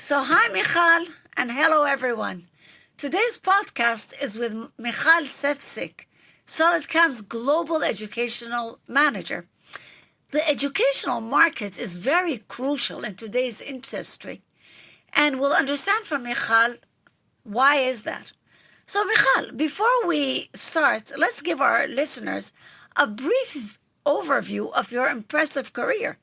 So, hi, Michal, and hello, everyone. Today's podcast is with Michal Ševčík, SolidCAM's Global Educational Manager. The educational market is very crucial in today's industry, and we'll understand from Michal why is that. So, Michal, before we start, let's give our listeners a brief overview of your impressive career.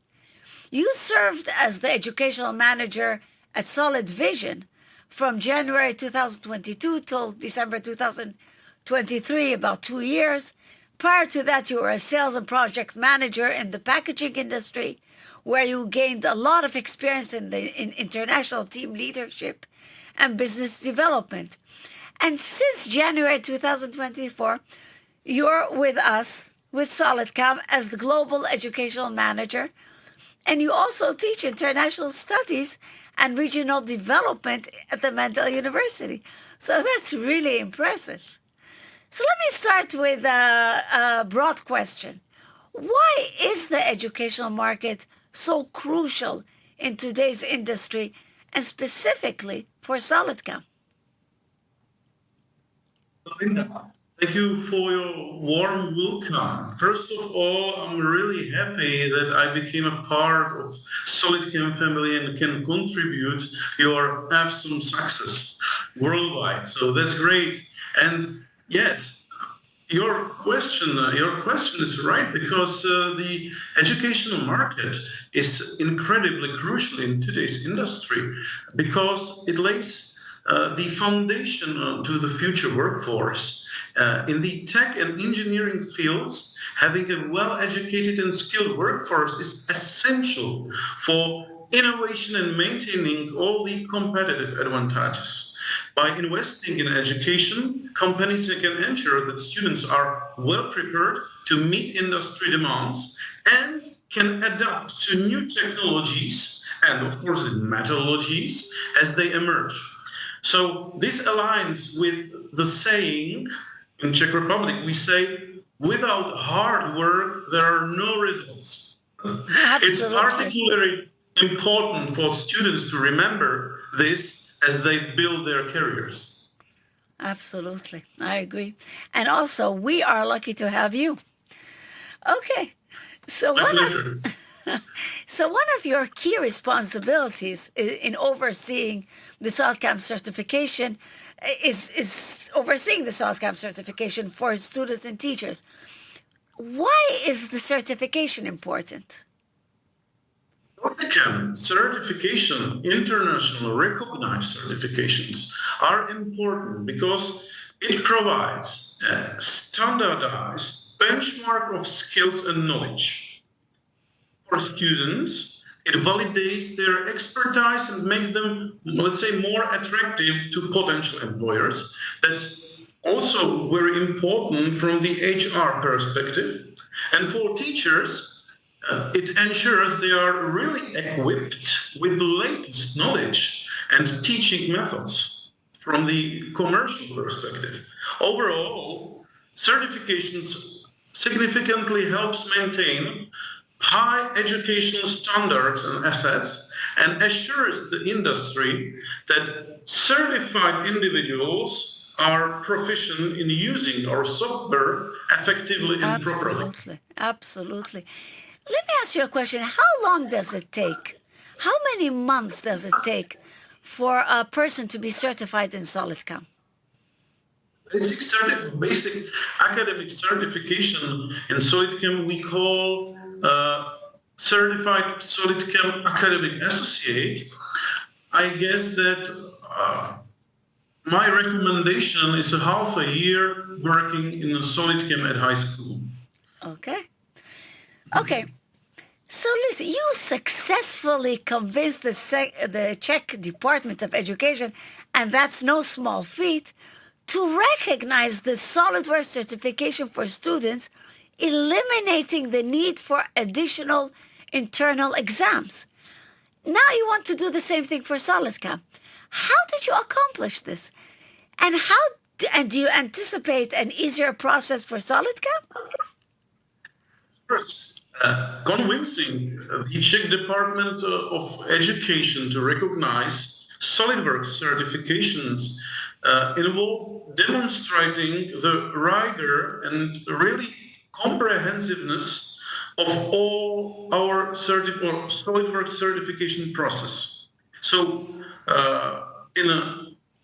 You served as the educational manager at Solidvision from January 2022 till December 2023, about 2 years. Prior to that, you were a sales and project manager in the packaging industry, where you gained a lot of experience in international team leadership and business development. And since January 2024, you're with us, with SolidCAM, as the Global Educational Manager, and you also teach international studies and regional development at the Mendel University. So that's really impressive. So let me start with a broad question. Why is the educational market so crucial in today's industry, and specifically for SolidCAM? Linda, thank you for your warm welcome. First of all, I'm really happy that I became a part of SolidCAM family and can contribute your awesome success worldwide. So that's great. And yes, your question is right, because the educational market is incredibly crucial in today's industry, because it lays the foundation to the future workforce. In the tech and engineering fields, having a well-educated and skilled workforce is essential for innovation and maintaining all the competitive advantages. By investing in education, companies can ensure that students are well prepared to meet industry demands and can adapt to new technologies and, of course, methodologies as they emerge. So this aligns with the saying in Czech Republic. We say, without hard work, there are no results. Absolutely. It's particularly important for students to remember this as they build their careers. Absolutely. I agree. And also, we are lucky to have you. Okay. So My pleasure. So one of your key responsibilities in overseeing the SolidCAM certification is overseeing the SolidCAM certification for students and teachers. Why is the certification important? SolidCAM certification, international recognized certifications, are important because it provides a standardized benchmark of skills and knowledge. For students, it validates their expertise and makes them, let's say, more attractive to potential employers. That's also very important from the HR perspective. And for teachers, it ensures they are really equipped with the latest knowledge and teaching methods from the commercial perspective. Overall, certifications significantly helps maintain high educational standards and assets, and assures the industry that certified individuals are proficient in using our software effectively and properly. Absolutely. Absolutely. Let me ask you a question. How long does it take? How many months does it take for a person to be certified in SolidCAM? Basic academic certification in SolidCAM we call Certified SolidCAM Academic Associate. I guess that my recommendation is a half a year working in a SolidCAM at high school. Okay. So listen, you successfully convinced the Czech Department of Education, and that's no small feat, to recognize the SolidWorks certification for students, eliminating the need for additional internal exams. Now you want to do the same thing for SolidCAM. How did you accomplish this? And do you anticipate an easier process for SolidCAM? First, convincing the Czech Department of Education to recognize SolidWorks certifications involve demonstrating the rigor and really comprehensiveness of all our SolidWorks certification process. So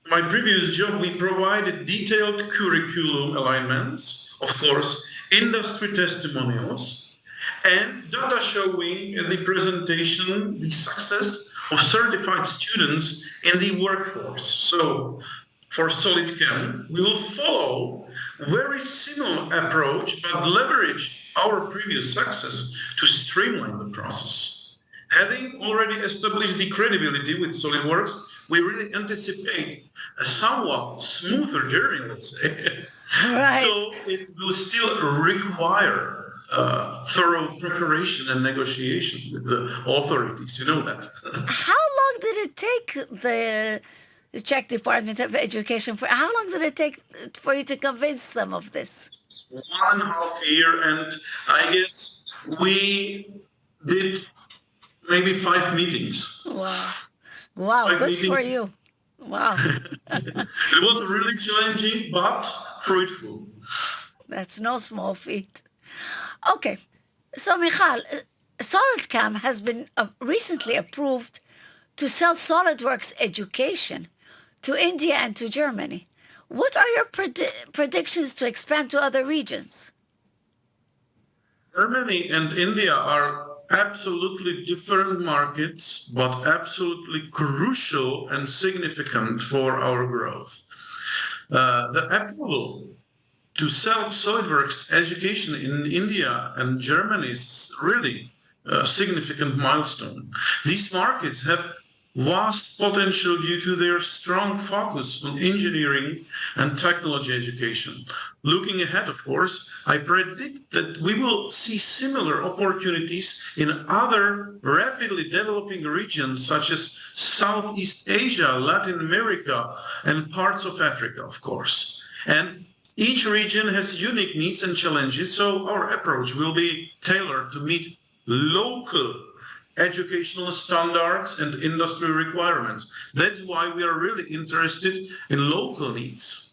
my previous job, we provided detailed curriculum alignments, of course, industry testimonials, and data showing the presentation, the success of certified students in the workforce. So for SolidCAM, we will follow a very similar approach, but leverage our previous success to streamline the process. Having already established the credibility with SolidWorks, we really anticipate a somewhat smoother journey, let's say. Right. So it will still require thorough preparation and negotiation with the authorities. You know that. How long did it take the Czech Department of Education how long did it take for you to convince them of this? 1.5 years, and I guess we did maybe 5 meetings. Wow, good for you. Wow. It was really challenging, but fruitful. That's no small feat. Okay, so Michal, SolidCAM has been recently approved to sell SolidWorks education to India and to Germany. What are your predictions to expand to other regions? Germany and India are absolutely different markets, but absolutely crucial and significant for our growth. The approval to sell SolidWorks education in India and Germany is really a significant milestone. These markets have vast potential due to their strong focus on engineering and technology education. Looking ahead, of course, I predict that we will see similar opportunities in other rapidly developing regions such as Southeast Asia, Latin America, and parts of Africa, of course. And each region has unique needs and challenges, so our approach will be tailored to meet local educational standards and industry requirements. That's why we are really interested in local needs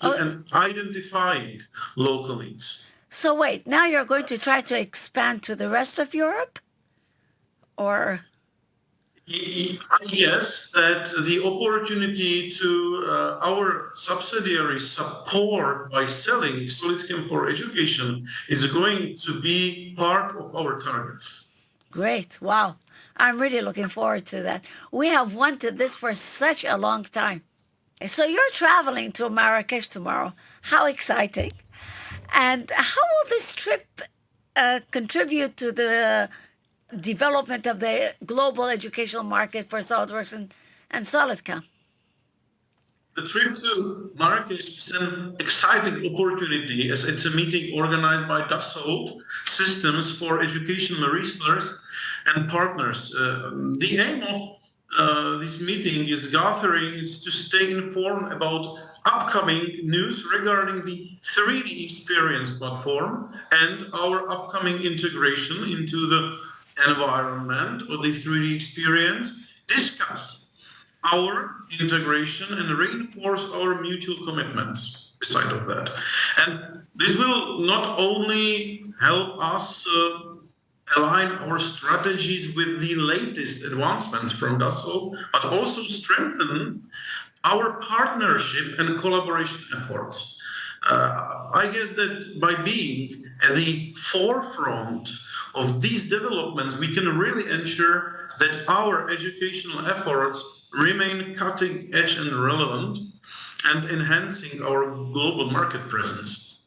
and identifying local needs. So wait, now you're going to try to expand to the rest of Europe? Or? Yes, that the opportunity to our subsidiary support by selling SolidCAM for education is going to be part of our target. Great. Wow. I'm really looking forward to that. We have wanted this for such a long time. So you're traveling to Marrakesh tomorrow. How exciting. And how will this trip contribute to the development of the global educational market for SolidWorks and SolidCAM? The trip to Marrakesh is an exciting opportunity as it's a meeting organized by Dassault Systems for educational resellers and partners. The aim of this meeting is to stay informed about upcoming news regarding the 3D experience platform and our upcoming integration into the environment of the 3D experience, discuss our integration and reinforce our mutual commitments beside of that. And this will not only help us align our strategies with the latest advancements from Dassault, but also strengthen our partnership and collaboration efforts. I guess that by being at the forefront of these developments, we can really ensure that our educational efforts remain cutting edge and relevant and enhancing our global market presence.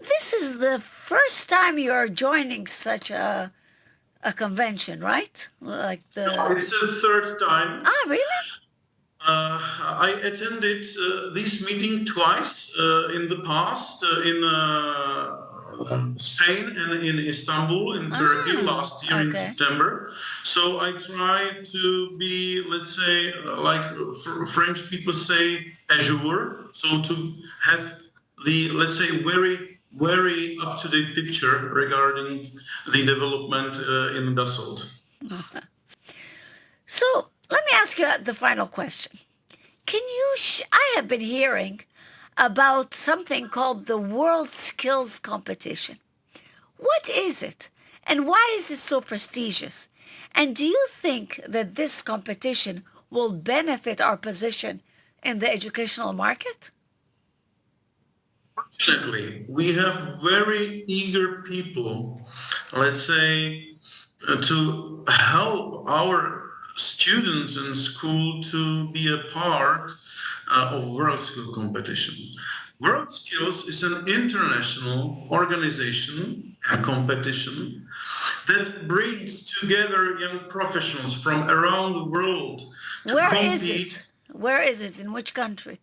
This is the first time you're joining such a convention, right? No, it's the third time. Ah, really? I attended this meeting twice in the past, in Spain and in Istanbul, in Turkey, last year in September. So I try to be, let's say, like French people say, à jour. So to have the, let's say, very up-to-date picture regarding the development in Dassault. So let me ask you the final question. Can you, I have been hearing about something called the World Skills Competition. What is it? And why is it so prestigious? And do you think that this competition will benefit our position in the educational market? Fortunately, we have very eager people, let's say, to help our students in school to be a part of World Skills Competition. World Skills is an international organization and competition that brings together young professionals from around the world to Where compete. is it? Where is it? In which country?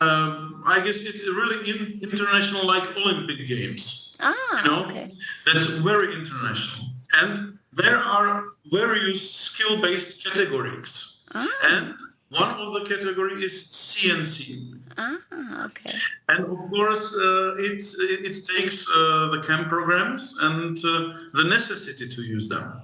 I guess it's really international, like Olympic Games. Okay. That's very international. And there are various skill-based categories. And one of the category is CNC. Okay. And of course, it takes the CAM programs and the necessity to use them.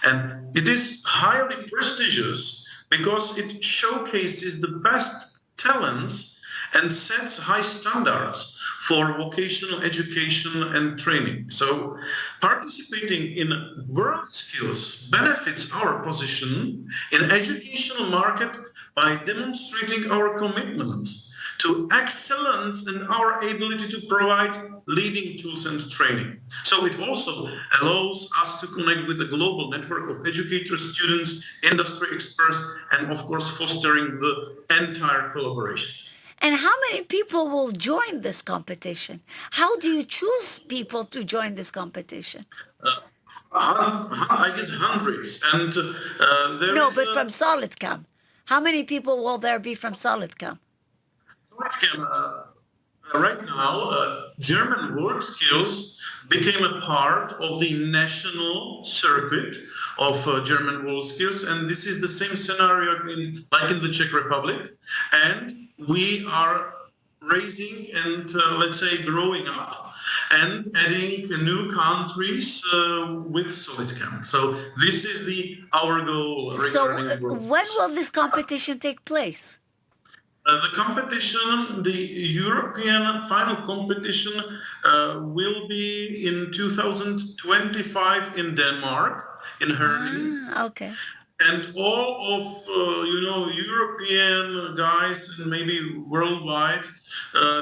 And it is highly prestigious because it showcases the best talents and sets high standards for vocational education and training. So participating in World Skills benefits our position in educational market by demonstrating our commitment to excellence and our ability to provide leading tools and training. So it also allows us to connect with a global network of educators, students, industry experts, and of course fostering the entire collaboration. And how many people will join this competition? How do you choose people to join this competition? I guess hundreds. And but from SolidCAM. How many people will there be from SolidCAM? Right now, German work skills became a part of the national circuit of German work skills. And this is the same scenario like in the Czech Republic. And we are raising and let's say growing up and adding new countries with SolidCAM. So this is our goal. So when will this competition take place? The competition, the European final competition will be in 2025 in Denmark, in Herning. Okay. And all of, European guys and maybe worldwide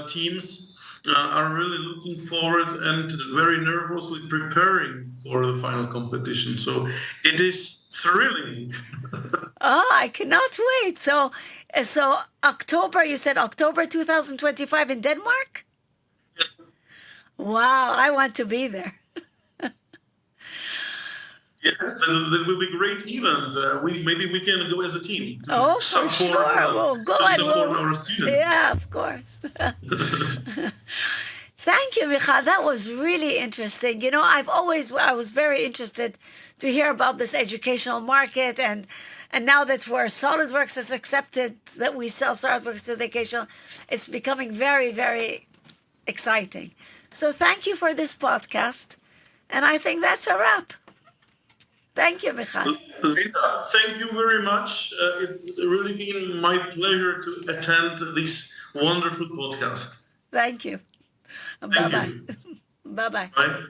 teams are really looking forward and very nervously preparing for the final competition. So it is thrilling. I cannot wait. So October, you said October 2025 in Denmark? Yes. Wow, I want to be there. Yes, that will be a great event. Maybe we can go as a team. For sure. We'll go and support our students. Yeah, of course. Thank you, Michal. That was really interesting. I was very interested to hear about this educational market, and now that SolidWorks has accepted that we sell SolidWorks to educational, it's becoming very, very exciting. So thank you for this podcast, and I think that's a wrap. Thank you, Michal. Linda, thank you very much. It's really been my pleasure to attend this wonderful podcast. Thank you. Bye-bye. Bye-bye. Bye.